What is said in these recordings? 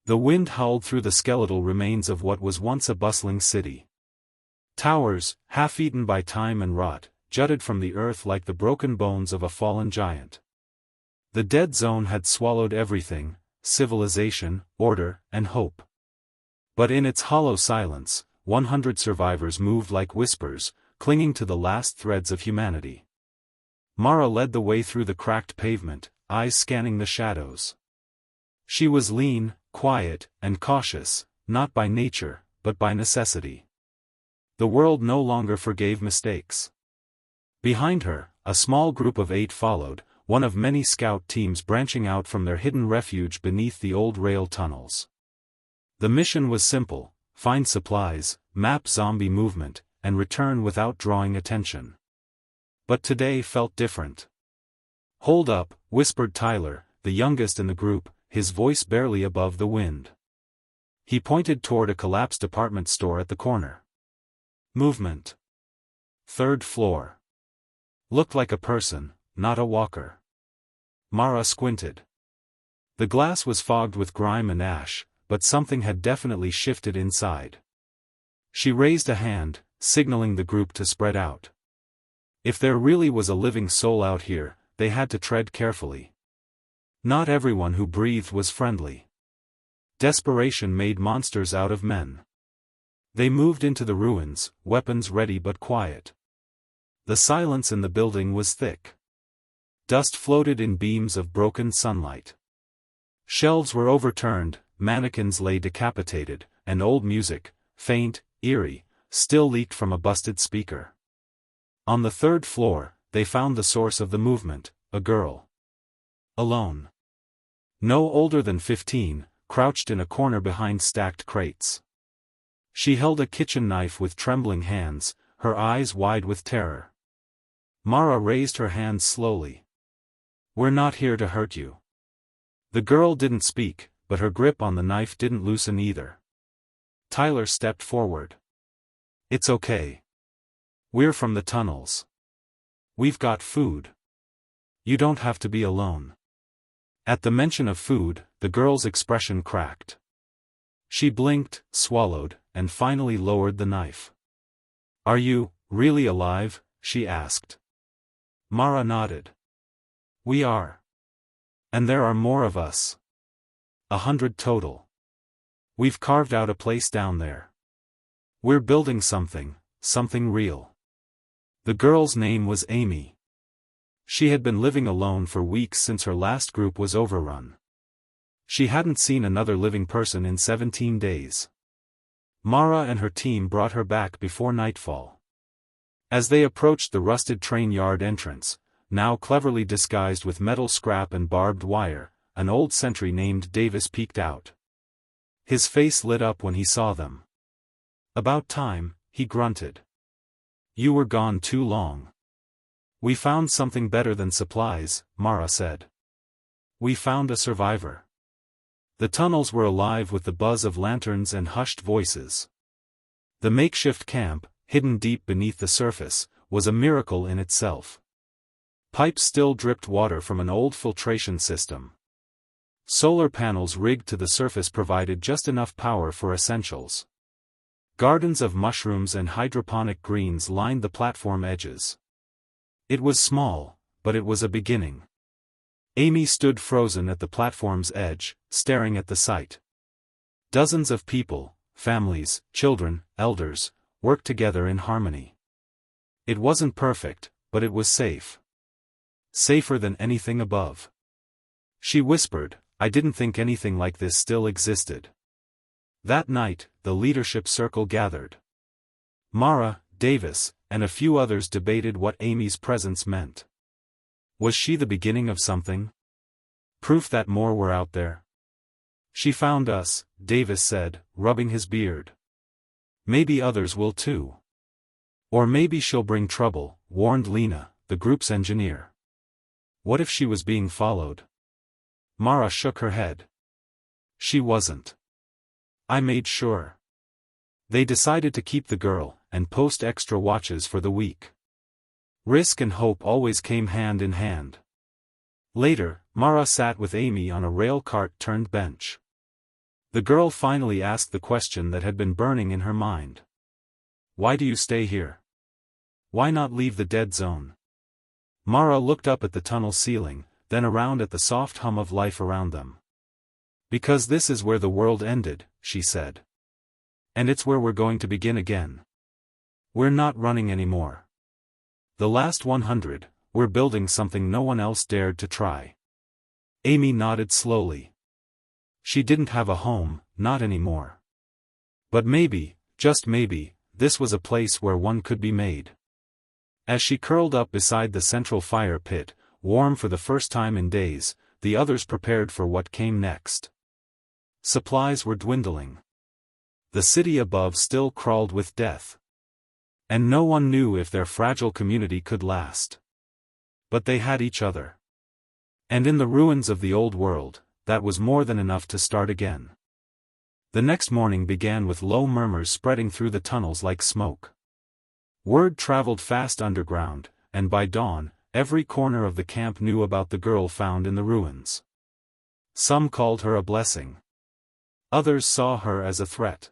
The wind howled through the skeletal remains of what was once a bustling city. Towers, half-eaten by time and rot, jutted from the earth like the broken bones of a fallen giant. The dead zone had swallowed everything: civilization, order, and hope. But in its hollow silence, 100 survivors moved like whispers, clinging to the last threads of humanity. Mara led the way through the cracked pavement, eyes scanning the shadows. She was lean, quiet, and cautious, not by nature, but by necessity. The world no longer forgave mistakes. Behind her, a small group of 8 followed, one of many scout teams branching out from their hidden refuge beneath the old rail tunnels. The mission was simple: find supplies, map zombie movement, and return without drawing attention. But today felt different. "Hold up," whispered Tyler, the youngest in the group, his voice barely above the wind. He pointed toward a collapsed department store at the corner. "Movement. 3rd floor. Looked like a person, not a walker." Mara squinted. The glass was fogged with grime and ash, but something had definitely shifted inside. She raised a hand, signaling the group to spread out. If there really was a living soul out here, they had to tread carefully. Not everyone who breathed was friendly. Desperation made monsters out of men. They moved into the ruins, weapons ready but quiet. The silence in the building was thick. Dust floated in beams of broken sunlight. Shelves were overturned, mannequins lay decapitated, and old music, faint, eerie, still leaked from a busted speaker. On the 3rd floor, they found the source of the movement: a girl. Alone. No older than 15, crouched in a corner behind stacked crates. She held a kitchen knife with trembling hands, her eyes wide with terror. Mara raised her hands slowly. "We're not here to hurt you." The girl didn't speak, but her grip on the knife didn't loosen either. Tyler stepped forward. "It's okay. We're from the tunnels. We've got food. You don't have to be alone." At the mention of food, the girl's expression cracked. She blinked, swallowed, and finally lowered the knife. "Are you really alive?" she asked. Mara nodded. "We are. And there are more of us. 100 total. We've carved out a place down there. We're building something real." The girl's name was Amy. She had been living alone for weeks since her last group was overrun. She hadn't seen another living person in 17 days. Mara and her team brought her back before nightfall. As they approached the rusted train yard entrance, now cleverly disguised with metal scrap and barbed wire, an old sentry named Davis peeked out. His face lit up when he saw them. "About time," he grunted. "You were gone too long." "We found something better than supplies," Mara said. "We found a survivor." The tunnels were alive with the buzz of lanterns and hushed voices. The makeshift camp, hidden deep beneath the surface, was a miracle in itself. Pipes still dripped water from an old filtration system. Solar panels rigged to the surface provided just enough power for essentials. Gardens of mushrooms and hydroponic greens lined the platform edges. It was small, but it was a beginning. Amy stood frozen at the platform's edge, staring at the sight. Dozens of people, families, children, elders, worked together in harmony. It wasn't perfect, but it was safe. Safer than anything above. She whispered, "I didn't think anything like this still existed." That night, the leadership circle gathered. Mara, Davis, and a few others debated what Amy's presence meant. Was she the beginning of something? Proof that more were out there? "She found us," Davis said, rubbing his beard. "Maybe others will too. Or maybe she'll bring trouble," warned Lena, the group's engineer. What if she was being followed? Mara shook her head. She wasn't. I made sure. They decided to keep the girl, and post extra watches for the week. Risk and hope always came hand in hand. Later, Mara sat with Amy on a rail cart-turned bench. The girl finally asked the question that had been burning in her mind. Why do you stay here? Why not leave the dead zone? Mara looked up at the tunnel ceiling, then around at the soft hum of life around them. Because this is where the world ended, she said. And it's where we're going to begin again. We're not running anymore. The last 100, we're building something no one else dared to try. Amy nodded slowly. She didn't have a home, not anymore. But maybe, just maybe, this was a place where one could be made. As she curled up beside the central fire pit, warm for the first time in days, the others prepared for what came next. Supplies were dwindling. The city above still crawled with death. And no one knew if their fragile community could last. But they had each other. And in the ruins of the old world, that was more than enough to start again. The next morning began with low murmurs spreading through the tunnels like smoke. Word traveled fast underground, and by dawn, every corner of the camp knew about the girl found in the ruins. Some called her a blessing. Others saw her as a threat.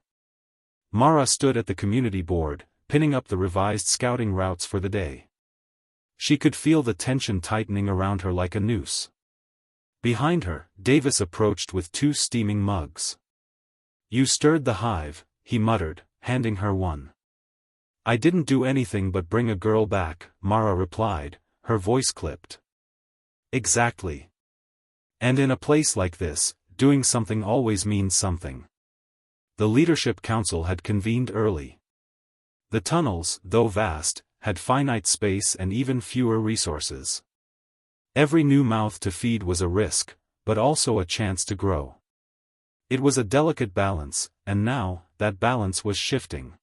Mara stood at the community board, pinning up the revised scouting routes for the day. She could feel the tension tightening around her like a noose. Behind her, Davis approached with 2 steaming mugs. You stirred the hive, he muttered, handing her one. I didn't do anything but bring a girl back, Mara replied, her voice clipped. Exactly. And in a place like this, doing something always means something. The leadership council had convened early. The tunnels, though vast, had finite space and even fewer resources. Every new mouth to feed was a risk, but also a chance to grow. It was a delicate balance, and now, that balance was shifting.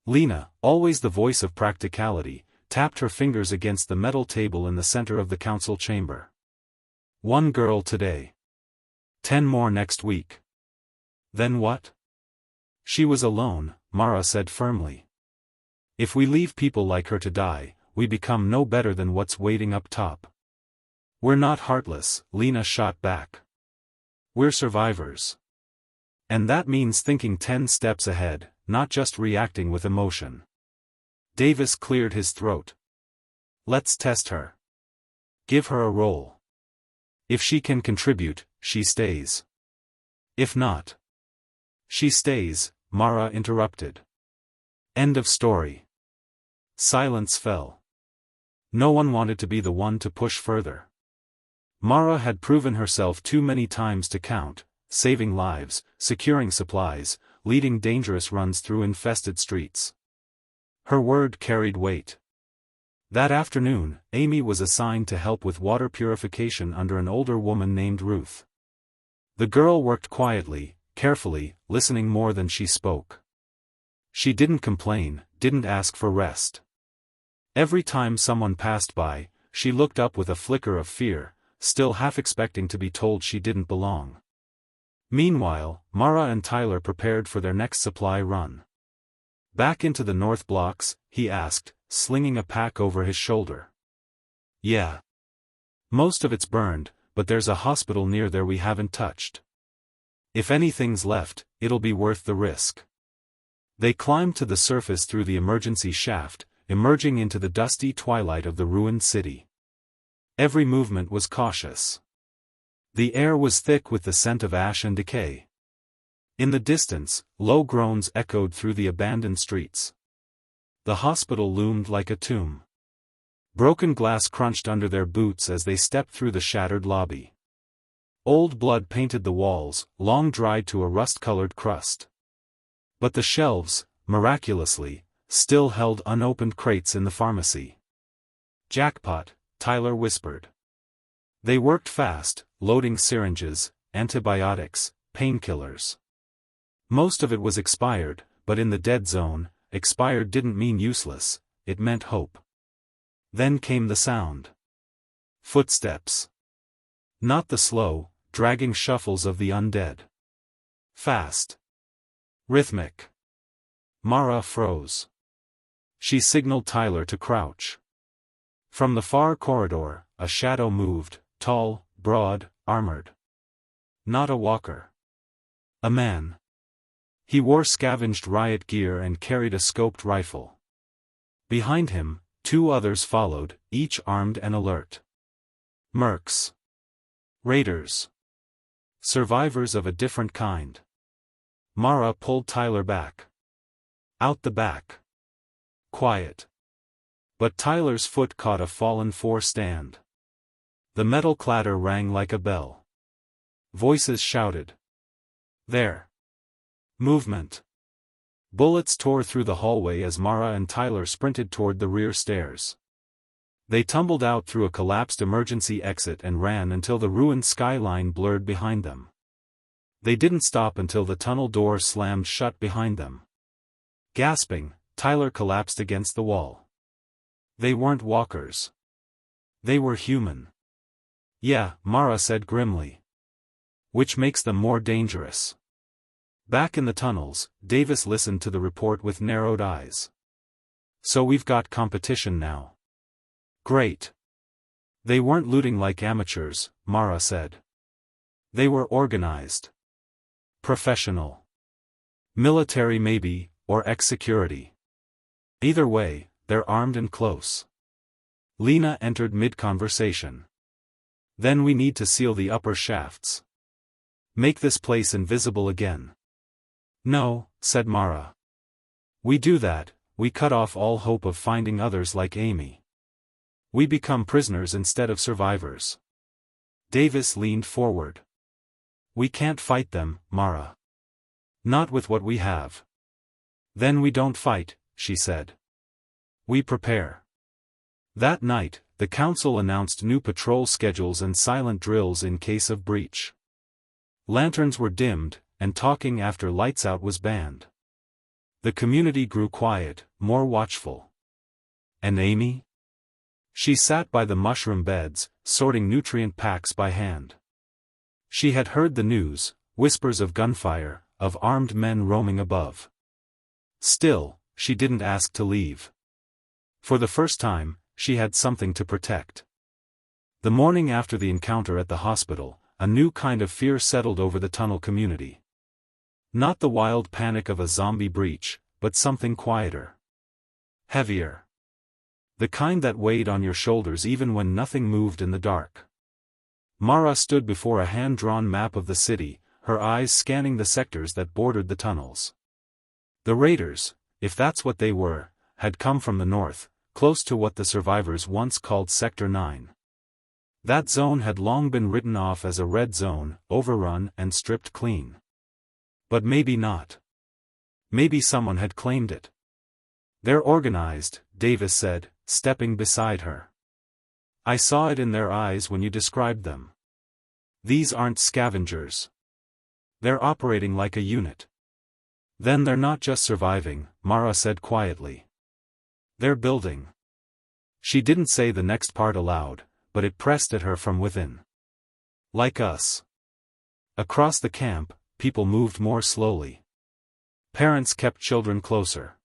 Lena, always the voice of practicality, tapped her fingers against the metal table in the center of the council chamber. 1 girl today. 10 more next week. Then what? She was alone, Mara said firmly. If we leave people like her to die, we become no better than what's waiting up top. We're not heartless, Lena shot back. We're survivors. And that means thinking 10 steps ahead, not just reacting with emotion. Davis cleared his throat. Let's test her. Give her a role. If she can contribute, she stays. If not. She stays, Mara interrupted. End of story. Silence fell. No one wanted to be the one to push further. Mara had proven herself too many times to count, saving lives, securing supplies, leading dangerous runs through infested streets. Her word carried weight. That afternoon, Amy was assigned to help with water purification under an older woman named Ruth. The girl worked quietly, carefully, listening more than she spoke. She didn't complain, didn't ask for rest. Every time someone passed by, she looked up with a flicker of fear, still half expecting to be told she didn't belong. Meanwhile, Mara and Tyler prepared for their next supply run. Back into the north blocks, he asked, slinging a pack over his shoulder. Yeah. Most of it's burned, but there's a hospital near there we haven't touched. If anything's left, it'll be worth the risk. They climbed to the surface through the emergency shaft, emerging into the dusty twilight of the ruined city. Every movement was cautious. The air was thick with the scent of ash and decay. In the distance, low groans echoed through the abandoned streets. The hospital loomed like a tomb. Broken glass crunched under their boots as they stepped through the shattered lobby. Old blood painted the walls, long dried to a rust-colored crust. But the shelves, miraculously, still held unopened crates in the pharmacy. Jackpot, Tyler whispered. They worked fast, loading syringes, antibiotics, painkillers. Most of it was expired, but in the dead zone, expired didn't mean useless, it meant hope. Then came the sound. Footsteps. Not the slow, dragging shuffles of the undead. Fast. Rhythmic. Mara froze. She signaled Tyler to crouch. From the far corridor, a shadow moved, tall, broad, armored. Not a walker. A man. He wore scavenged riot gear and carried a scoped rifle. Behind him, 2 others followed, each armed and alert. Mercs. Raiders. Survivors of a different kind. Mara pulled Tyler back. Out the back. Quiet. But Tyler's foot caught a fallen 4 stand. The metal clatter rang like a bell. Voices shouted. There. Movement. Bullets tore through the hallway as Mara and Tyler sprinted toward the rear stairs. They tumbled out through a collapsed emergency exit and ran until the ruined skyline blurred behind them. They didn't stop until the tunnel door slammed shut behind them. Gasping, Tyler collapsed against the wall. They weren't walkers. They were human. Yeah, Mara said grimly. Which makes them more dangerous. Back in the tunnels, Davis listened to the report with narrowed eyes. So we've got competition now. Great. They weren't looting like amateurs, Mara said. They were organized. Professional. Military maybe, or ex-security. Either way, they're armed and close. Lena entered mid-conversation. Then we need to seal the upper shafts. Make this place invisible again. No, said Mara. We do that, we cut off all hope of finding others like Amy. We become prisoners instead of survivors. Davis leaned forward. We can't fight them, Mara. Not with what we have. Then we don't fight, she said. We prepare. That night, the council announced new patrol schedules and silent drills in case of breach. Lanterns were dimmed, and talking after lights out was banned. The community grew quiet, more watchful. And Amy? She sat by the mushroom beds, sorting nutrient packs by hand. She had heard the news, whispers of gunfire, of armed men roaming above. Still, she didn't ask to leave. For the first time, she had something to protect. The morning after the encounter at the hospital, a new kind of fear settled over the tunnel community. Not the wild panic of a zombie breach, but something quieter. Heavier. The kind that weighed on your shoulders even when nothing moved in the dark. Mara stood before a hand-drawn map of the city, her eyes scanning the sectors that bordered the tunnels. The raiders, if that's what they were, had come from the north, close to what the survivors once called Sector 9. That zone had long been written off as a red zone, overrun and stripped clean. But maybe not. Maybe someone had claimed it. They're organized, Davis said, stepping beside her. I saw it in their eyes when you described them. These aren't scavengers. They're operating like a unit. Then they're not just surviving, Mara said quietly. They're building. She didn't say the next part aloud, but it pressed at her from within. Like us. Across the camp, people moved more slowly. Parents kept children closer.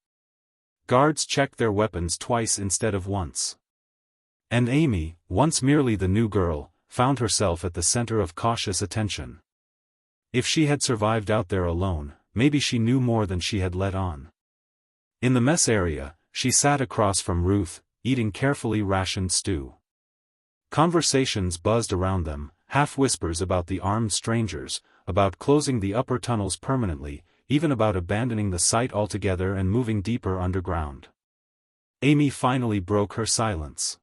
Guards checked their weapons twice instead of once. And Amy, once merely the new girl, found herself at the center of cautious attention. If she had survived out there alone, maybe she knew more than she had let on. In the mess area, she sat across from Ruth, eating carefully rationed stew. Conversations buzzed around them, half-whispers about the armed strangers, about closing the upper tunnels permanently, even about abandoning the site altogether and moving deeper underground. Amy finally broke her silence.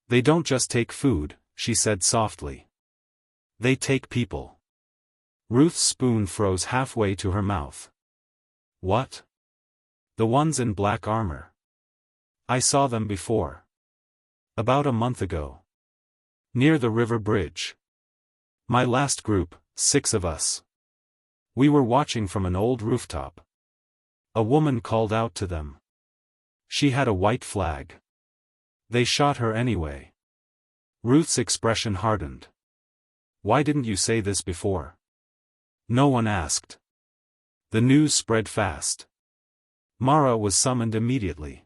They don't just take food, she said softly. They take people. Ruth's spoon froze halfway to her mouth. What? The ones in black armor. I saw them before. About a month ago. Near the river bridge. My last group, 6 of us. We were watching from an old rooftop. A woman called out to them. She had a white flag. They shot her anyway. Ruth's expression hardened. Why didn't you say this before? No one asked. The news spread fast. Mara was summoned immediately.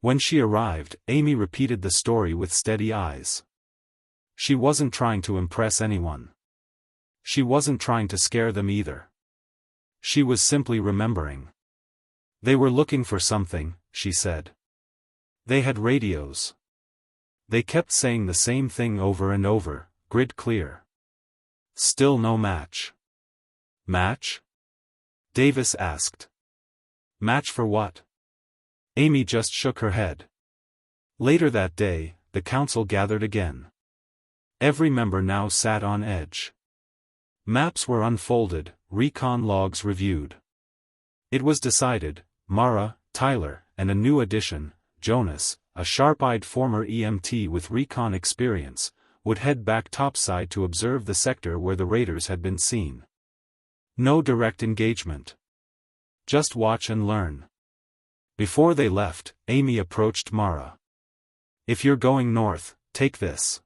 When she arrived, Amy repeated the story with steady eyes. She wasn't trying to impress anyone. She wasn't trying to scare them either. She was simply remembering. They were looking for something, she said. They had radios. They kept saying the same thing over and over, grid clear. Still no match. Match? Davis asked. Match for what? Amy just shook her head. Later that day, the council gathered again. Every member now sat on edge. Maps were unfolded, recon logs reviewed. It was decided, Mara, Tyler, and a new addition, Jonas, a sharp-eyed former EMT with recon experience, would head back topside to observe the sector where the raiders had been seen. No direct engagement. Just watch and learn. Before they left, Amy approached Mara. If you're going north, take this.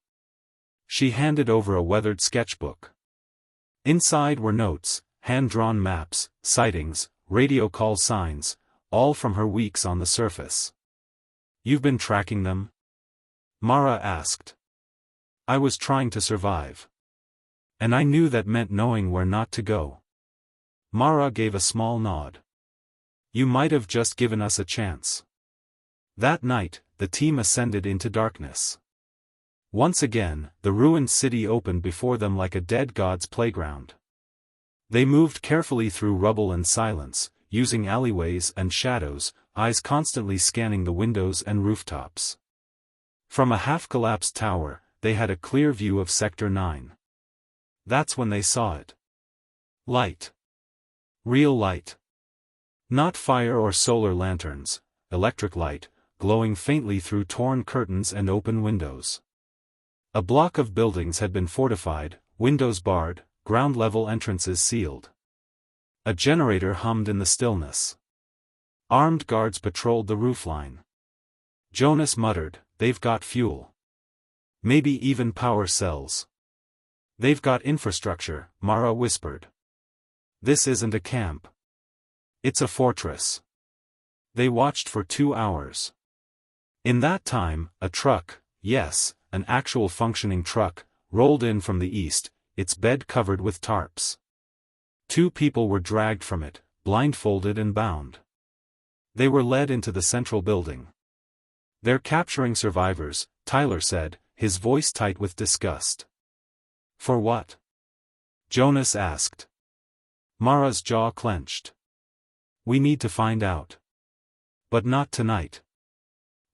She handed over a weathered sketchbook. Inside were notes, hand-drawn maps, sightings, radio call signs, all from her weeks on the surface. You've been tracking them? Mara asked. I was trying to survive. And I knew that meant knowing where not to go. Mara gave a small nod. You might have just given us a chance. That night, the team ascended into darkness. Once again, the ruined city opened before them like a dead god's playground. They moved carefully through rubble and silence, using alleyways and shadows, eyes constantly scanning the windows and rooftops. From a half-collapsed tower, they had a clear view of Sector 9. That's when they saw it. Light. Real light. Not fire or solar lanterns, electric light, glowing faintly through torn curtains and open windows. A block of buildings had been fortified, windows barred, ground-level entrances sealed. A generator hummed in the stillness. Armed guards patrolled the roofline. Jonas muttered, "They've got fuel. Maybe even power cells." "They've got infrastructure," Mara whispered. "This isn't a camp. It's a fortress." They watched for 2 hours. In that time, a truck, yes, an actual functioning truck, rolled in from the east, its bed covered with tarps. 2 people were dragged from it, blindfolded and bound. They were led into the central building. "They're capturing survivors," Tyler said, his voice tight with disgust. "For what?" Jonas asked. Mara's jaw clenched. "We need to find out. But not tonight."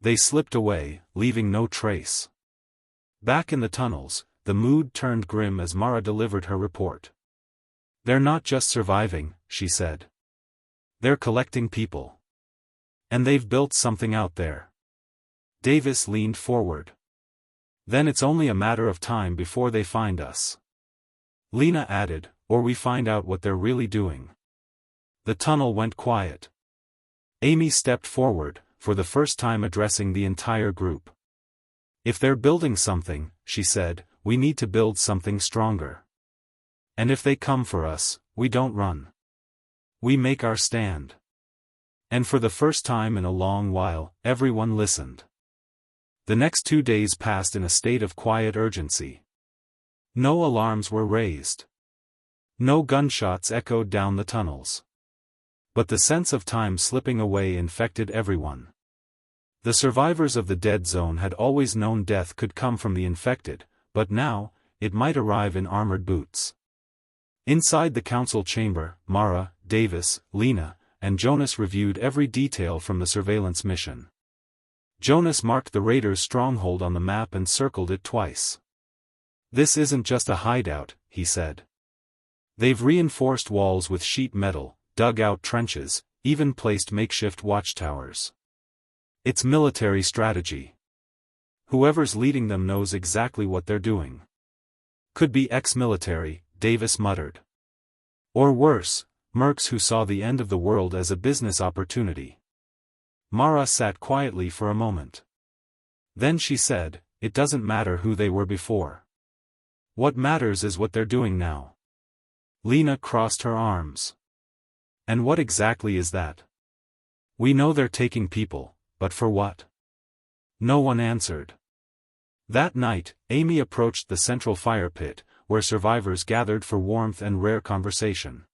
They slipped away, leaving no trace. Back in the tunnels, the mood turned grim as Mara delivered her report. "They're not just surviving," she said. "They're collecting people. And they've built something out there." Davis leaned forward. "Then it's only a matter of time before they find us." Lena added, "Or we find out what they're really doing." The tunnel went quiet. Amy stepped forward, for the first time addressing the entire group. "If they're building something," she said, "we need to build something stronger. And if they come for us, we don't run. We make our stand." And for the first time in a long while, everyone listened. The next 2 days passed in a state of quiet urgency. No alarms were raised. No gunshots echoed down the tunnels. But the sense of time slipping away infected everyone. The survivors of the dead zone had always known death could come from the infected, but now, it might arrive in armored boots. Inside the council chamber, Mara, Davis, Lena, and Jonas reviewed every detail from the surveillance mission. Jonas marked the raiders' stronghold on the map and circled it twice. "This isn't just a hideout," he said. "They've reinforced walls with sheet metal, dug out trenches, even placed makeshift watchtowers. It's military strategy. Whoever's leading them knows exactly what they're doing." "Could be ex-military," Davis muttered. "Or worse, mercs who saw the end of the world as a business opportunity." Mara sat quietly for a moment. Then she said, "It doesn't matter who they were before. What matters is what they're doing now." Lena crossed her arms. "And what exactly is that?" "We know they're taking people, but for what?" No one answered. That night, Amy approached the central fire pit, where survivors gathered for warmth and rare conversation.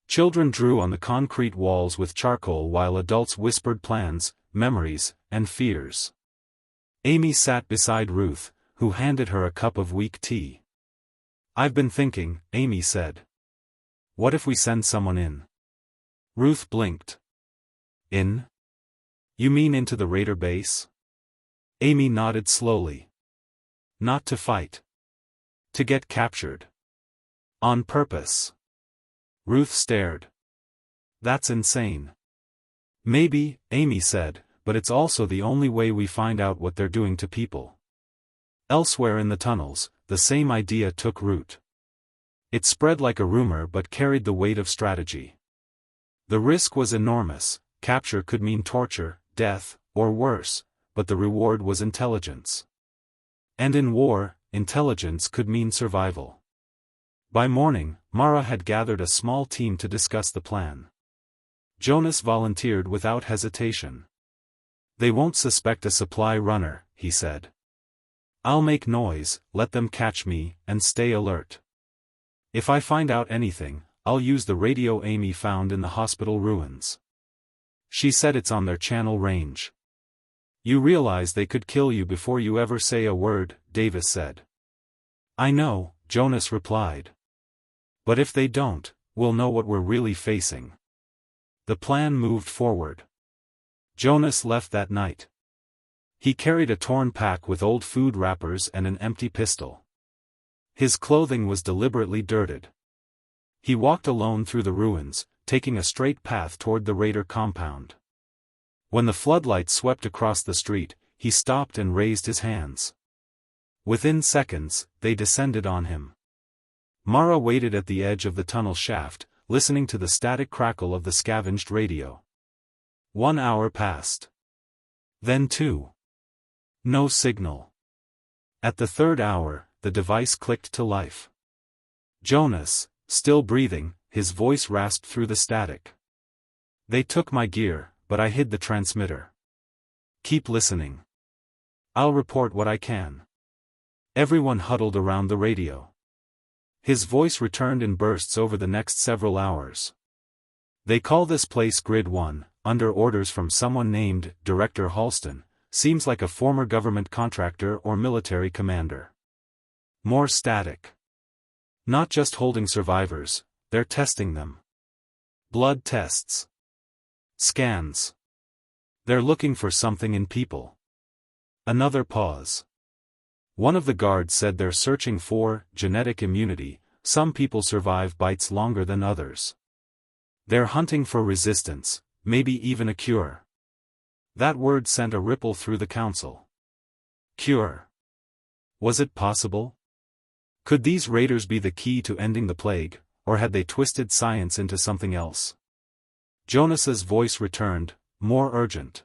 Children drew on the concrete walls with charcoal while adults whispered plans, memories, and fears. Amy sat beside Ruth, who handed her a cup of weak tea. "I've been thinking," Amy said. "What if we send someone in?" Ruth blinked. "In? You mean into the raider base?" Amy nodded slowly. "Not to fight. To get captured. On purpose." Ruth stared. "That's insane." "Maybe," Amy said, "but it's also the only way we find out what they're doing to people." Elsewhere in the tunnels, the same idea took root. It spread like a rumor but carried the weight of strategy. The risk was enormous. Capture could mean torture, death, or worse, but the reward was intelligence. And in war, intelligence could mean survival. By morning, Mara had gathered a small team to discuss the plan. Jonas volunteered without hesitation. "They won't suspect a supply runner," he said. "I'll make noise, let them catch me, and stay alert. If I find out anything, I'll use the radio Amy found in the hospital ruins. She said it's on their channel range." "You realize they could kill you before you ever say a word," Davis said. "I know," Jonas replied. "But if they don't, we'll know what we're really facing." The plan moved forward. Jonas left that night. He carried a torn pack with old food wrappers and an empty pistol. His clothing was deliberately dirted. He walked alone through the ruins, taking a straight path toward the raider compound. When the floodlights swept across the street, he stopped and raised his hands. Within seconds, they descended on him. Mara waited at the edge of the tunnel shaft, listening to the static crackle of the scavenged radio. 1 hour passed. Then 2. No signal. At the 3rd hour, the device clicked to life. Jonas, still breathing, his voice rasped through the static. "They took my gear, but I hid the transmitter. Keep listening. I'll report what I can." Everyone huddled around the radio. His voice returned in bursts over the next several hours. "They call this place Grid 1, under orders from someone named Director Halston, seems like a former government contractor or military commander." More static. "Not just holding survivors, they're testing them. Blood tests. Scans. They're looking for something in people." Another pause. One of the guards said they're searching for genetic immunity. Some people survive bites longer than others. They're hunting for resistance, maybe even a cure. That word sent a ripple through the council. Cure. Was it possible? Could these raiders be the key to ending the plague, or had they twisted science into something else? Jonas's voice returned, more urgent.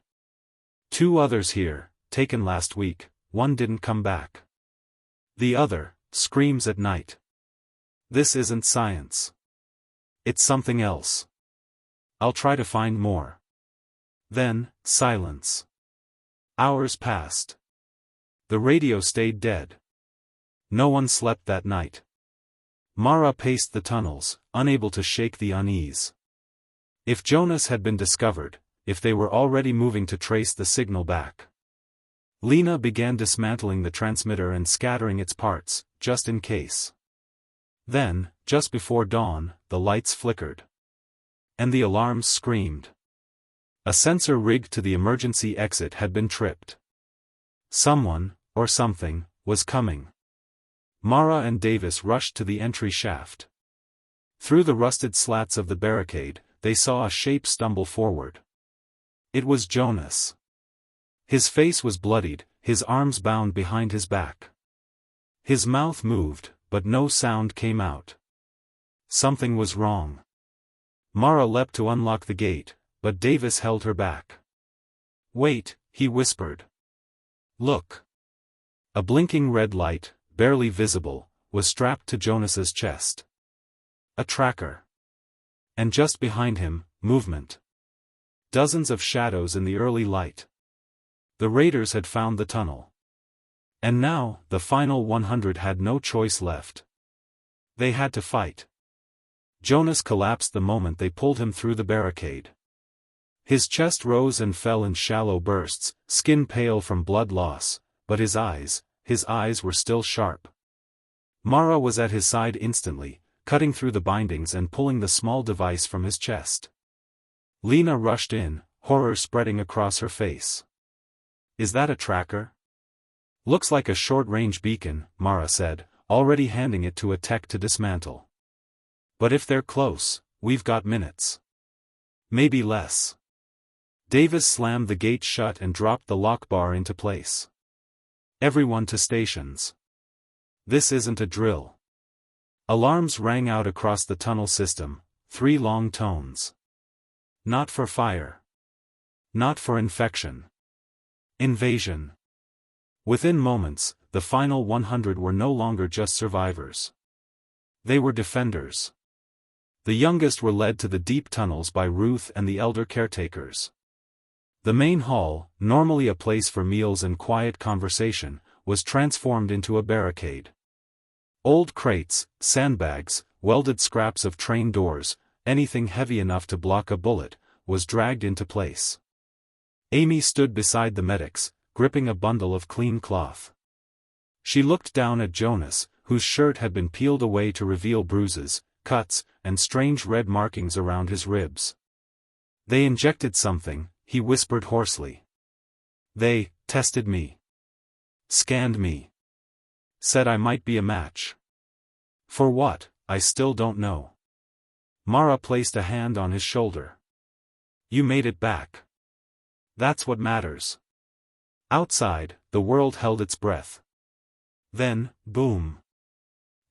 2 others here, taken last week, 1 didn't come back. The other, screams at night. This isn't science. It's something else. I'll try to find more. Then, silence. Hours passed. The radio stayed dead. No one slept that night. Mara paced the tunnels, unable to shake the unease. If Jonas had been discovered, if they were already moving to trace the signal back. Lena began dismantling the transmitter and scattering its parts, just in case. Then, just before dawn, the lights flickered. And the alarms screamed. A sensor rigged to the emergency exit had been tripped. Someone, or something, was coming. Mara and Davis rushed to the entry shaft. Through the rusted slats of the barricade, they saw a shape stumble forward. It was Jonas. His face was bloodied, his arms bound behind his back. His mouth moved, but no sound came out. Something was wrong. Mara leapt to unlock the gate, but Davis held her back. "Wait," he whispered. "Look." A blinking red light, barely visible, was strapped to Jonas's chest. A tracker. And just behind him, movement. Dozens of shadows in the early light. The raiders had found the tunnel. And now, the final 100 had no choice left. They had to fight. Jonas collapsed the moment they pulled him through the barricade. His chest rose and fell in shallow bursts, skin pale from blood loss, but his eyes were still sharp. Mara was at his side instantly, cutting through the bindings and pulling the small device from his chest. Lena rushed in, horror spreading across her face. "Is that a tracker?" "Looks like a short-range beacon," Mara said, already handing it to a tech to dismantle. "But if they're close, we've got minutes. Maybe less." Davis slammed the gate shut and dropped the lock bar into place. "Everyone to stations. This isn't a drill." Alarms rang out across the tunnel system, 3 long tones. Not for fire. Not for infection. Invasion. Within moments, the final 100 were no longer just survivors. They were defenders. The youngest were led to the deep tunnels by Ruth and the elder caretakers. The main hall, normally a place for meals and quiet conversation, was transformed into a barricade. Old crates, sandbags, welded scraps of train doors, anything heavy enough to block a bullet, was dragged into place. Amy stood beside the medics, gripping a bundle of clean cloth. She looked down at Jonas, whose shirt had been peeled away to reveal bruises, cuts, and strange red markings around his ribs. "They injected something," he whispered hoarsely. "They tested me. Scanned me. Said I might be a match. For what, I still don't know." Mara placed a hand on his shoulder. "You made it back. That's what matters." Outside, the world held its breath. Then, boom.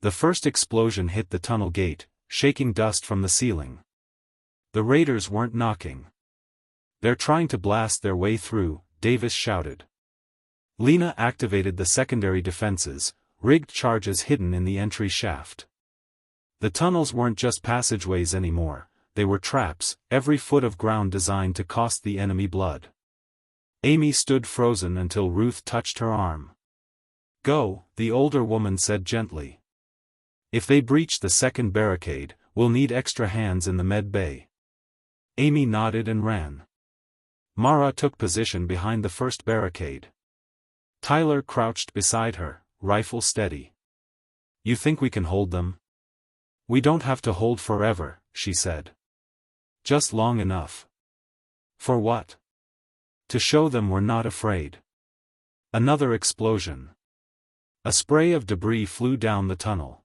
The first explosion hit the tunnel gate, shaking dust from the ceiling. The raiders weren't knocking. "They're trying to blast their way through," Davis shouted. Lena activated the secondary defenses, rigged charges hidden in the entry shaft. The tunnels weren't just passageways anymore, they were traps, every foot of ground designed to cost the enemy blood. Amy stood frozen until Ruth touched her arm. "Go," the older woman said gently. "If they breach the second barricade, we'll need extra hands in the med bay." Amy nodded and ran. Mara took position behind the first barricade. Tyler crouched beside her, rifle steady. "You think we can hold them?" "We don't have to hold forever," she said. "Just long enough." "For what?" "To show them we're not afraid." Another explosion. A spray of debris flew down the tunnel.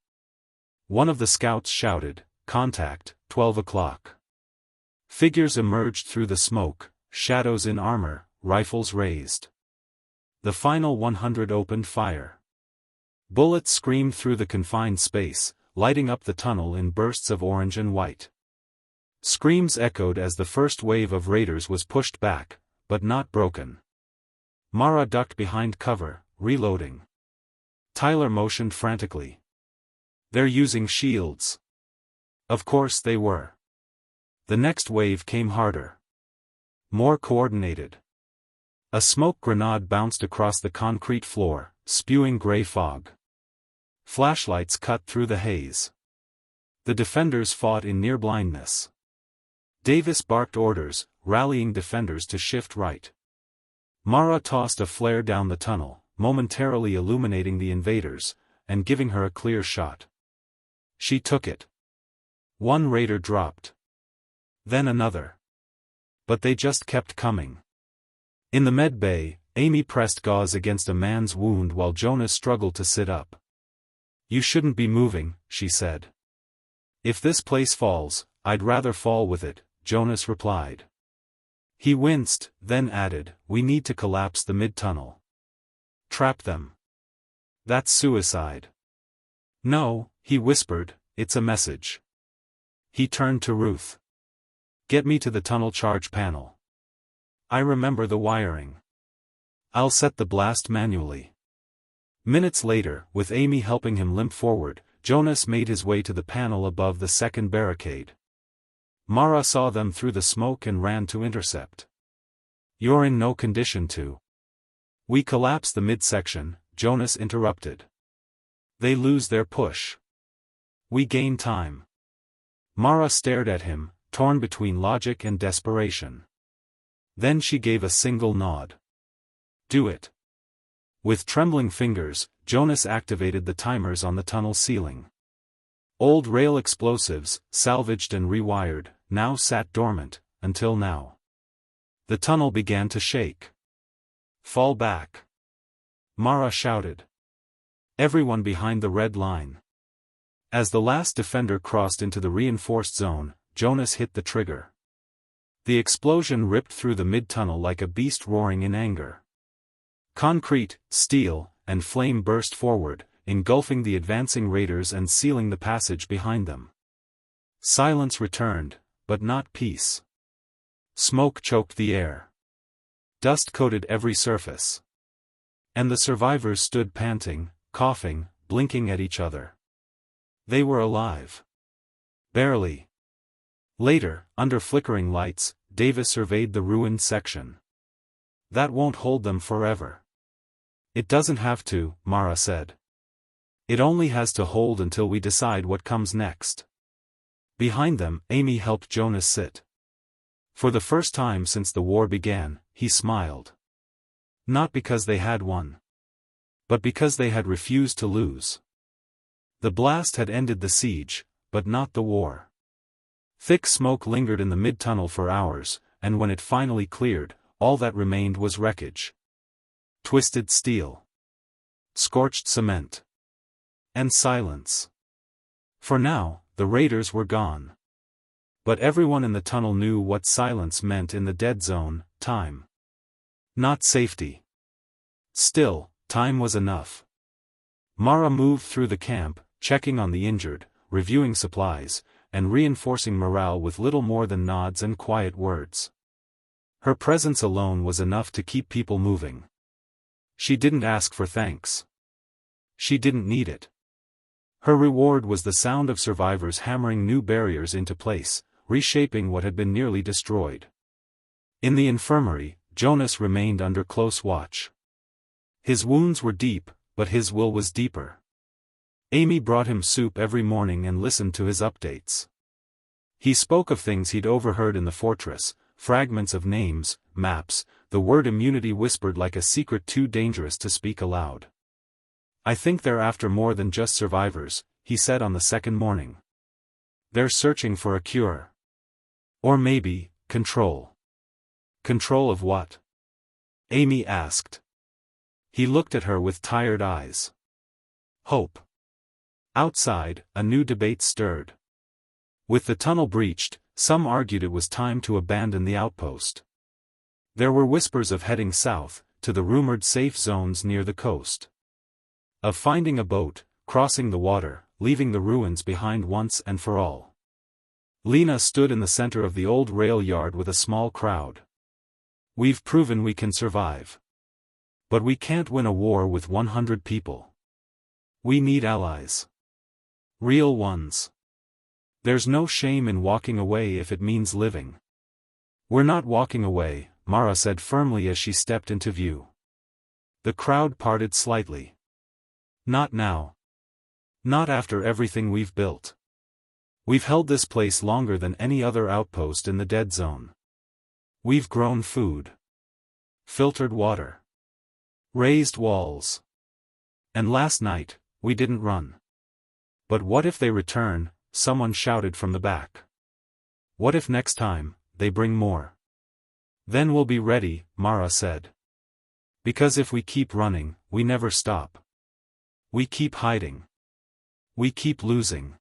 One of the scouts shouted, "Contact, 12 o'clock." Figures emerged through the smoke, shadows in armor, rifles raised. The final 100 opened fire. Bullets screamed through the confined space, lighting up the tunnel in bursts of orange and white. Screams echoed as the first wave of raiders was pushed back, but not broken. Mara ducked behind cover, reloading. Tyler motioned frantically. "They're using shields." Of course they were. The next wave came harder. More coordinated. A smoke grenade bounced across the concrete floor, spewing gray fog. Flashlights cut through the haze. The defenders fought in near blindness. Davis barked orders, rallying defenders to shift right. Mara tossed a flare down the tunnel, momentarily illuminating the invaders, and giving her a clear shot. She took it. One raider dropped. Then another. But they just kept coming. In the med bay, Amy pressed gauze against a man's wound while Jonas struggled to sit up. "You shouldn't be moving," she said. "If this place falls, I'd rather fall with it," Jonas replied. He winced, then added, "We need to collapse the mid-tunnel. Trap them. That's suicide." "No," he whispered, "it's a message." He turned to Ruth. "Get me to the tunnel charge panel. I remember the wiring. I'll set the blast manually." Minutes later, with Amy helping him limp forward, Jonas made his way to the panel above the second barricade. Mara saw them through the smoke and ran to intercept. "You're in no condition to." "We collapse the midsection," Jonas interrupted. "They lose their push." We gain time. Mara stared at him, torn between logic and desperation. Then she gave a single nod. Do it. With trembling fingers, Jonas activated the timers on the tunnel ceiling. Old rail explosives, salvaged and rewired, now sat dormant, until now. The tunnel began to shake. Fall back. Mara shouted. Everyone behind the red line. As the last defender crossed into the reinforced zone, Jonas hit the trigger. The explosion ripped through the mid-tunnel like a beast roaring in anger. Concrete, steel, and flame burst forward, engulfing the advancing raiders and sealing the passage behind them. Silence returned, but not peace. Smoke choked the air. Dust coated every surface. And the survivors stood panting, coughing, blinking at each other. They were alive. Barely. Later, under flickering lights, Davis surveyed the ruined section. That won't hold them forever. It doesn't have to, Mara said. It only has to hold until we decide what comes next. Behind them, Amy helped Jonas sit. For the first time since the war began, he smiled. Not because they had won. But because they had refused to lose. The blast had ended the siege, but not the war. Thick smoke lingered in the mid-tunnel for hours, and when it finally cleared, all that remained was wreckage. Twisted steel. Scorched cement. And silence. For now, the raiders were gone. But everyone in the tunnel knew what silence meant in the dead zone: time. Not safety. Still, time was enough. Mara moved through the camp, checking on the injured, reviewing supplies, and reinforcing morale with little more than nods and quiet words. Her presence alone was enough to keep people moving. She didn't ask for thanks. She didn't need it. Her reward was the sound of survivors hammering new barriers into place, reshaping what had been nearly destroyed. In the infirmary, Jonas remained under close watch. His wounds were deep, but his will was deeper. Amy brought him soup every morning and listened to his updates. He spoke of things he'd overheard in the fortress, fragments of names, maps, the word immunity whispered like a secret too dangerous to speak aloud. I think they're after more than just survivors, he said on the second morning. They're searching for a cure. Or maybe, control. Control of what? Amy asked. He looked at her with tired eyes. Hope. Outside, a new debate stirred. With the tunnel breached, some argued it was time to abandon the outpost. There were whispers of heading south, to the rumored safe zones near the coast. Of finding a boat, crossing the water, leaving the ruins behind once and for all. Lena stood in the center of the old rail yard with a small crowd. We've proven we can survive. But we can't win a war with 100 people. We need allies. Real ones. There's no shame in walking away if it means living. We're not walking away, Mara said firmly as she stepped into view. The crowd parted slightly. Not now. Not after everything we've built. We've held this place longer than any other outpost in the dead zone. We've grown food. Filtered water. Raised walls. And last night, we didn't run. But what if they return? Someone shouted from the back. What if next time, they bring more? Then we'll be ready, Mara said. Because if we keep running, we never stop. We keep hiding. We keep losing.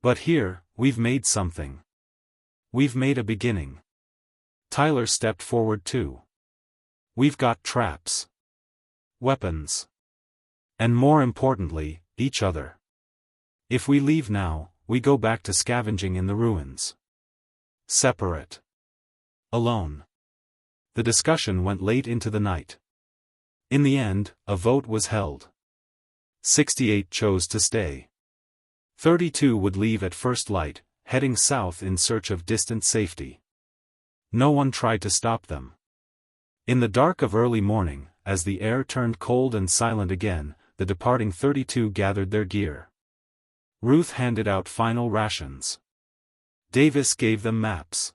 But here, we've made something. We've made a beginning. Tyler stepped forward too. We've got traps. Weapons. And more importantly, each other. If we leave now, we go back to scavenging in the ruins. Separate. Alone. The discussion went late into the night. In the end, a vote was held. 68 chose to stay. 32 would leave at first light, heading south in search of distant safety. No one tried to stop them. In the dark of early morning, as the air turned cold and silent again, the departing 32 gathered their gear. Ruth handed out final rations. Davis gave them maps.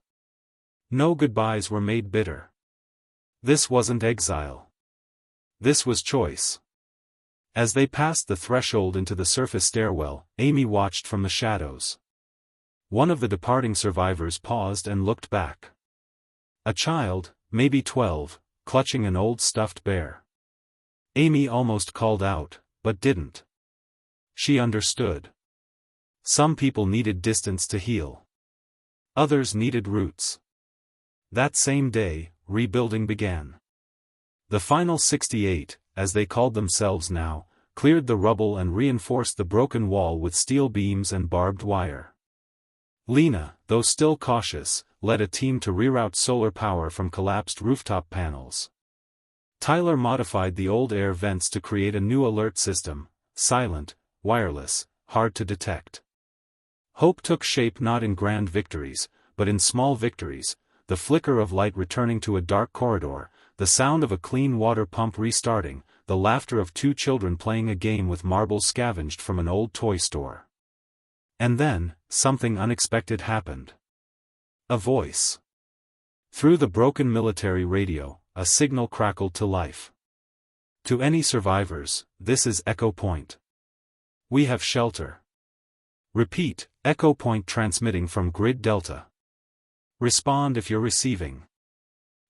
No goodbyes were made bitter. This wasn't exile. This was choice. As they passed the threshold into the surface stairwell, Amy watched from the shadows. One of the departing survivors paused and looked back. A child, maybe 12, clutching an old stuffed bear. Amy almost called out, but didn't. She understood. Some people needed distance to heal. Others needed roots. That same day, rebuilding began. The final 68, as they called themselves now, cleared the rubble and reinforced the broken wall with steel beams and barbed wire. Lena, though still cautious, led a team to reroute solar power from collapsed rooftop panels. Tyler modified the old air vents to create a new alert system, silent, wireless, hard to detect. Hope took shape not in grand victories, but in small victories, the flicker of light returning to a dark corridor, the sound of a clean water pump restarting, the laughter of two children playing a game with marbles scavenged from an old toy store. And then, something unexpected happened. A voice. Through the broken military radio, a signal crackled to life. To any survivors, this is Echo Point. We have shelter. Repeat, Echo Point transmitting from Grid Delta. Respond if you're receiving.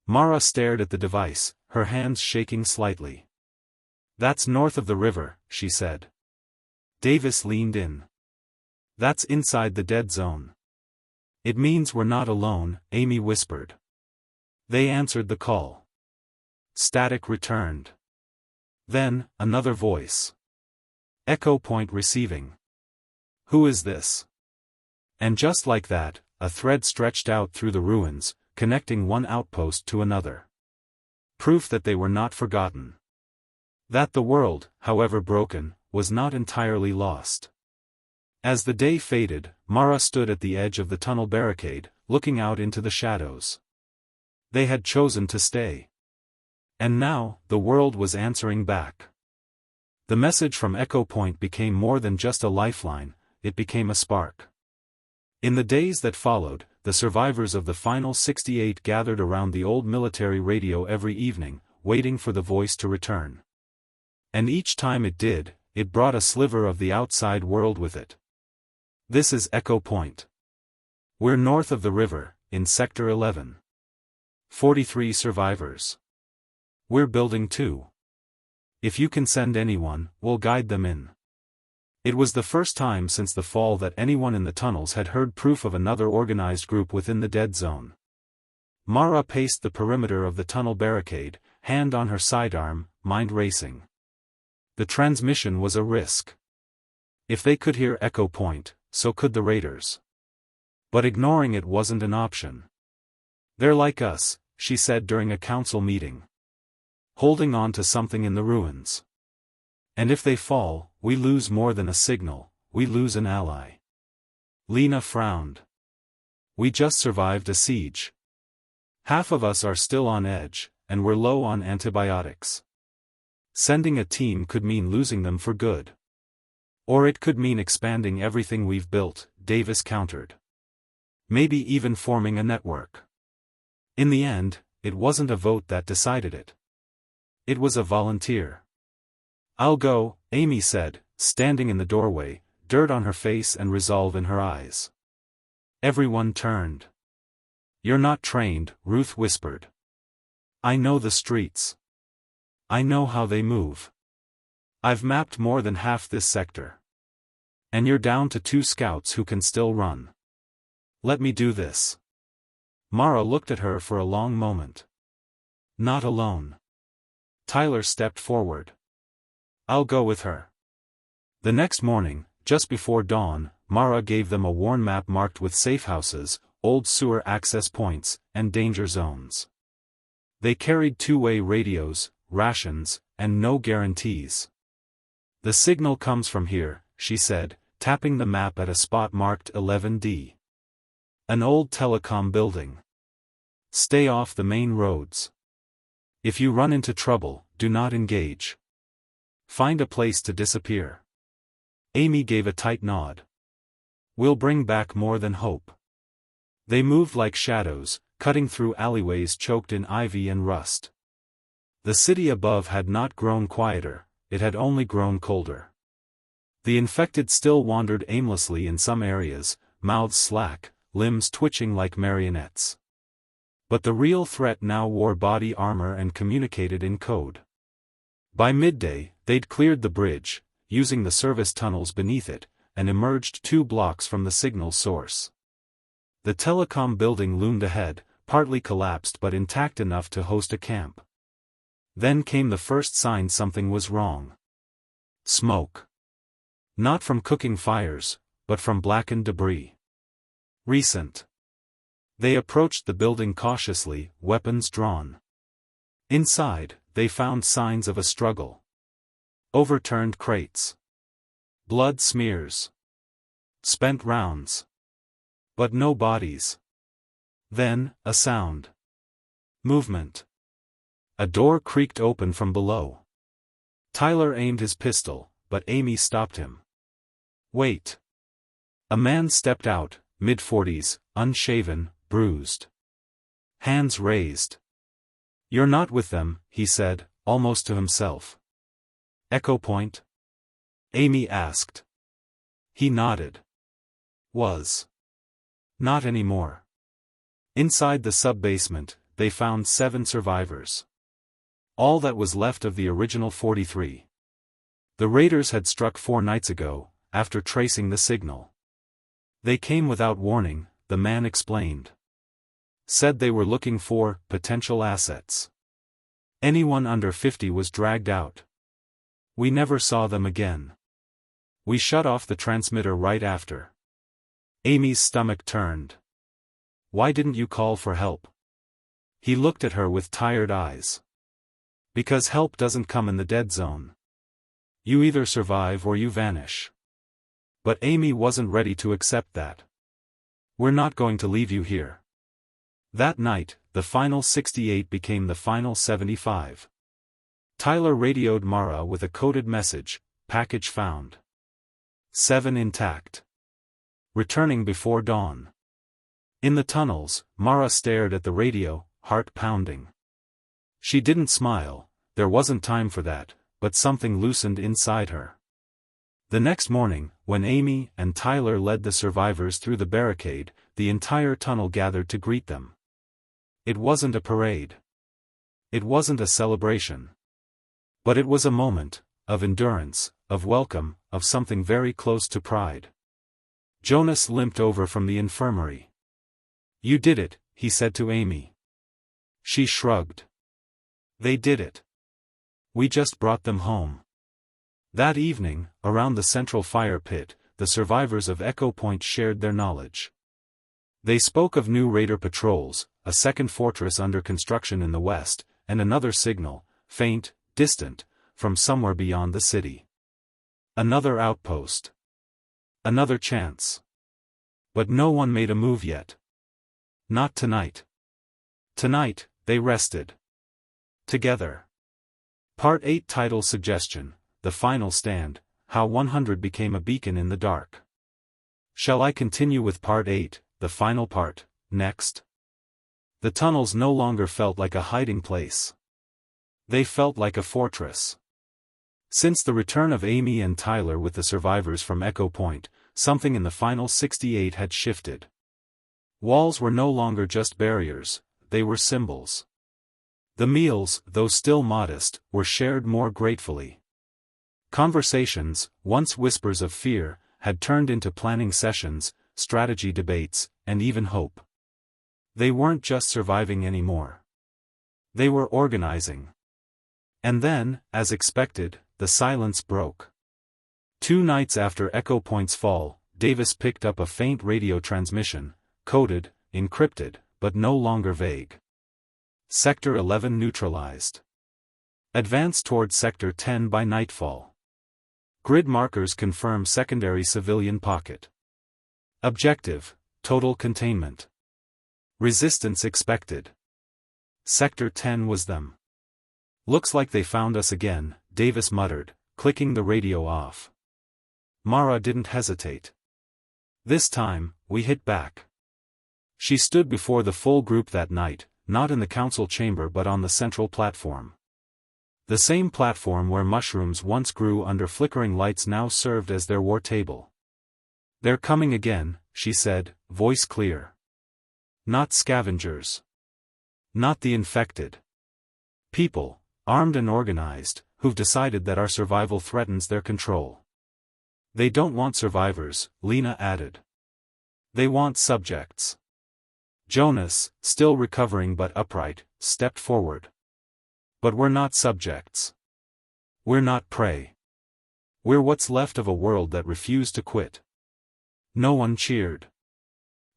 Mara stared at the device, her hands shaking slightly. That's north of the river, she said. Davis leaned in. That's inside the dead zone. It means we're not alone, Amy whispered. They answered the call. Static returned. Then, another voice. Echo Point receiving. Who is this? And just like that, a thread stretched out through the ruins, connecting one outpost to another. Proof that they were not forgotten. That the world, however broken, was not entirely lost. As the day faded, Mara stood at the edge of the tunnel barricade, looking out into the shadows. They had chosen to stay. And now, the world was answering back. The message from Echo Point became more than just a lifeline, it became a spark. In the days that followed, the survivors of the final 68 gathered around the old military radio every evening, waiting for the voice to return. And each time it did, it brought a sliver of the outside world with it. This is Echo Point. We're north of the river, in Sector 11. 43 survivors. We're building too. If you can send anyone, we'll guide them in. It was the first time since the fall that anyone in the tunnels had heard proof of another organized group within the dead zone. Mara paced the perimeter of the tunnel barricade, hand on her sidearm, mind racing. The transmission was a risk. If they could hear Echo Point, so could the raiders. But ignoring it wasn't an option. They're like us, she said during a council meeting. Holding on to something in the ruins. And if they fall, we lose more than a signal, we lose an ally. Lena frowned. We just survived a siege. Half of us are still on edge, and we're low on antibiotics. Sending a team could mean losing them for good. Or it could mean expanding everything we've built, Davis countered. Maybe even forming a network. In the end, it wasn't a vote that decided it. It was a volunteer. I'll go, Amy said, standing in the doorway, dirt on her face and resolve in her eyes. Everyone turned. You're not trained, Ruth whispered. I know the streets. I know how they move. I've mapped more than half this sector. And you're down to 2 scouts who can still run. Let me do this. Mara looked at her for a long moment. Not alone. Tyler stepped forward. I'll go with her. The next morning, just before dawn, Mara gave them a worn map marked with safe houses, old sewer access points, and danger zones. They carried 2-way radios, rations, and no guarantees. The signal comes from here, she said, tapping the map at a spot marked 11D. An old telecom building. Stay off the main roads. If you run into trouble, do not engage. Find a place to disappear. Amy gave a tight nod. We'll bring back more than hope. They moved like shadows, cutting through alleyways choked in ivy and rust. The city above had not grown quieter, it had only grown colder. The infected still wandered aimlessly in some areas, mouths slack, limbs twitching like marionettes. But the real threat now wore body armor and communicated in code. By midday, they'd cleared the bridge, using the service tunnels beneath it, and emerged 2 blocks from the signal source. The telecom building loomed ahead, partly collapsed but intact enough to host a camp. Then came the first sign something was wrong. Smoke. Not from cooking fires, but from blackened debris. Recent. They approached the building cautiously, weapons drawn. Inside, they found signs of a struggle. Overturned crates. Blood smears. Spent rounds. But no bodies. Then, a sound. Movement. A door creaked open from below. Tyler aimed his pistol, but Amy stopped him. Wait. A man stepped out, mid-40s, unshaven, bruised. Hands raised. You're not with them, he said, almost to himself. Echo Point? Amy asked. He nodded. Was. Not anymore. Inside the sub-basement, they found 7 survivors. All that was left of the original 43. The raiders had struck 4 nights ago, after tracing the signal. They came without warning, the man explained. Said they were looking for potential assets. Anyone under 50 was dragged out. We never saw them again. We shut off the transmitter right after. Amy's stomach turned. Why didn't you call for help? He looked at her with tired eyes. Because help doesn't come in the dead zone. You either survive or you vanish. But Amy wasn't ready to accept that. We're not going to leave you here. That night, the final 68 became the final 75. Tyler radioed Mara with a coded message, package found. 7 intact. Returning before dawn. In the tunnels, Mara stared at the radio, heart pounding. She didn't smile, there wasn't time for that, but something loosened inside her. The next morning, when Amy and Tyler led the survivors through the barricade, the entire tunnel gathered to greet them. It wasn't a parade. It wasn't a celebration. But it was a moment, of endurance, of welcome, of something very close to pride. Jonas limped over from the infirmary. You did it, he said to Amy. She shrugged. They did it. We just brought them home. That evening, around the central fire pit, the survivors of Echo Point shared their knowledge. They spoke of new raider patrols, a second fortress under construction in the west, and another signal, faint, distant, from somewhere beyond the city. Another outpost. Another chance. But no one made a move yet. Not tonight. Tonight, they rested. Together. Part 8 title suggestion, The Final Stand, How 100 Became a Beacon in the Dark. Shall I continue with Part 8, the final part, next? The tunnels no longer felt like a hiding place. They felt like a fortress. Since the return of Amy and Tyler with the survivors from Echo Point, something in the final 68 had shifted. Walls were no longer just barriers, they were symbols. The meals, though still modest, were shared more gratefully. Conversations, once whispers of fear, had turned into planning sessions, strategy debates, and even hope. They weren't just surviving anymore. They were organizing. And then, as expected, the silence broke. 2 nights after Echo Point's fall, Davis picked up a faint radio transmission, coded, encrypted, but no longer vague. Sector 11 neutralized. Advance toward Sector 10 by nightfall. Grid markers confirm secondary civilian pocket. Objective, total containment. Resistance expected. Sector 10 was them. Looks like they found us again, Davis muttered, clicking the radio off. Mara didn't hesitate. This time, we hit back. She stood before the full group that night, not in the council chamber but on the central platform. The same platform where mushrooms once grew under flickering lights now served as their war table. "They're coming again," she said, voice clear. "Not scavengers. Not the infected. People, armed and organized, who've decided that our survival threatens their control. They don't want survivors," Lena added. "They want subjects." Jonas, still recovering but upright, stepped forward. "But we're not subjects. We're not prey. We're what's left of a world that refused to quit." No one cheered.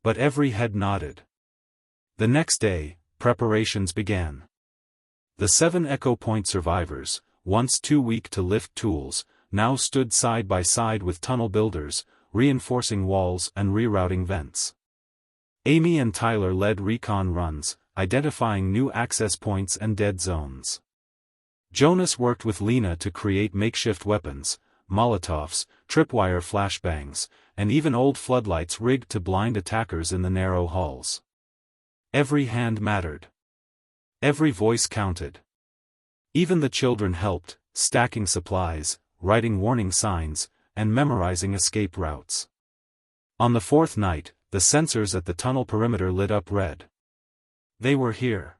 But every head nodded. The next day, preparations began. The 7 Echo Point survivors, once too weak to lift tools, now stood side by side with tunnel builders, reinforcing walls and rerouting vents. Amy and Tyler led recon runs, identifying new access points and dead zones. Jonas worked with Lena to create makeshift weapons, Molotovs, tripwire flashbangs, and even old floodlights rigged to blind attackers in the narrow halls. Every hand mattered. Every voice counted. Even the children helped, stacking supplies, writing warning signs, and memorizing escape routes. On the 4th night, the sensors at the tunnel perimeter lit up red. They were here.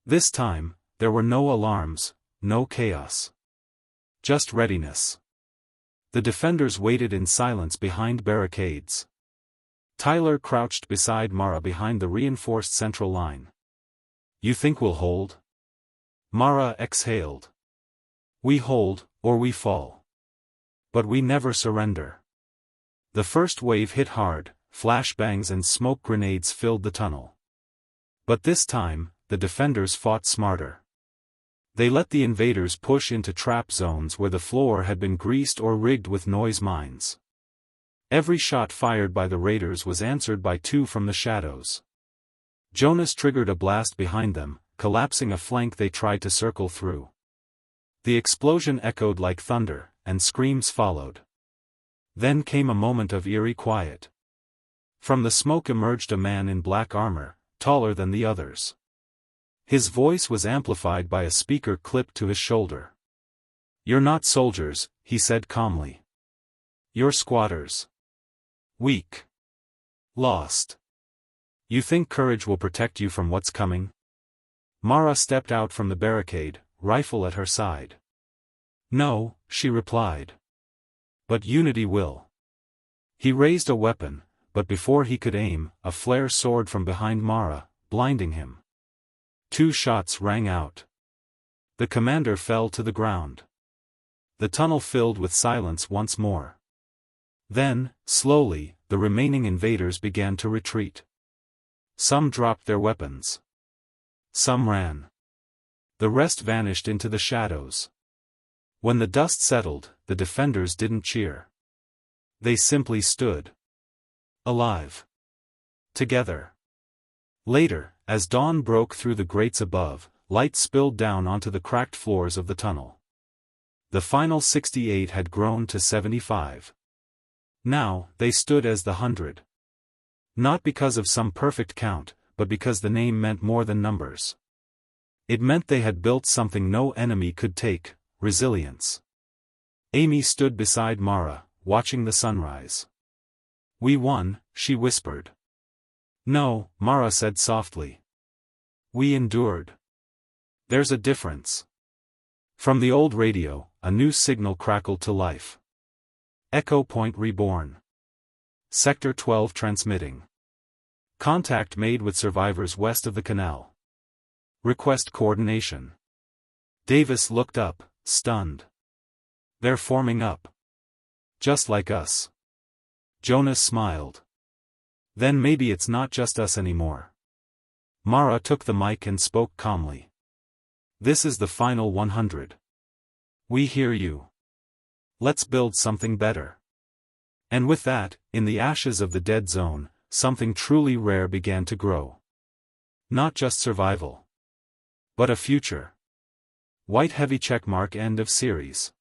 This time, there were no alarms, no chaos. Just readiness. The defenders waited in silence behind barricades. Tyler crouched beside Mara behind the reinforced central line. "You think we'll hold?" Mara exhaled. "We hold, or we fall. But we never surrender." The first wave hit hard, flashbangs and smoke grenades filled the tunnel. But this time, the defenders fought smarter. They let the invaders push into trap zones where the floor had been greased or rigged with noise mines. Every shot fired by the raiders was answered by 2 from the shadows. Jonas triggered a blast behind them, collapsing a flank they tried to circle through. The explosion echoed like thunder, and screams followed. Then came a moment of eerie quiet. From the smoke emerged a man in black armor, taller than the others. His voice was amplified by a speaker clipped to his shoulder. "You're not soldiers," he said calmly. "You're squatters. Weak. Lost. You think courage will protect you from what's coming?" Mara stepped out from the barricade, rifle at her side. "No," she replied. "But unity will." He raised a weapon, but before he could aim, a flare soared from behind Mara, blinding him. 2 shots rang out. The commander fell to the ground. The tunnel filled with silence once more. Then, slowly, the remaining invaders began to retreat. Some dropped their weapons. Some ran. The rest vanished into the shadows. When the dust settled, the defenders didn't cheer. They simply stood. Alive. Together. Later, as dawn broke through the grates above, light spilled down onto the cracked floors of the tunnel. The final 68 had grown to 75. Now, they stood as the 100. Not because of some perfect count, but because the name meant more than numbers. It meant they had built something no enemy could take: resilience. Amy stood beside Mara, watching the sunrise. "We won," she whispered. "No," Mara said softly. "We endured. There's a difference." From the old radio, a new signal crackled to life. "Echo Point reborn. Sector 12 transmitting. Contact made with survivors west of the canal. Request coordination." Davis looked up, stunned. "They're forming up. Just like us." Jonas smiled. "Then maybe it's not just us anymore." Mara took the mic and spoke calmly. "This is the final 100. We hear you. Let's build something better." And with that, in the ashes of the dead zone, something truly rare began to grow. Not just survival. But a future. White heavy checkmark, end of series.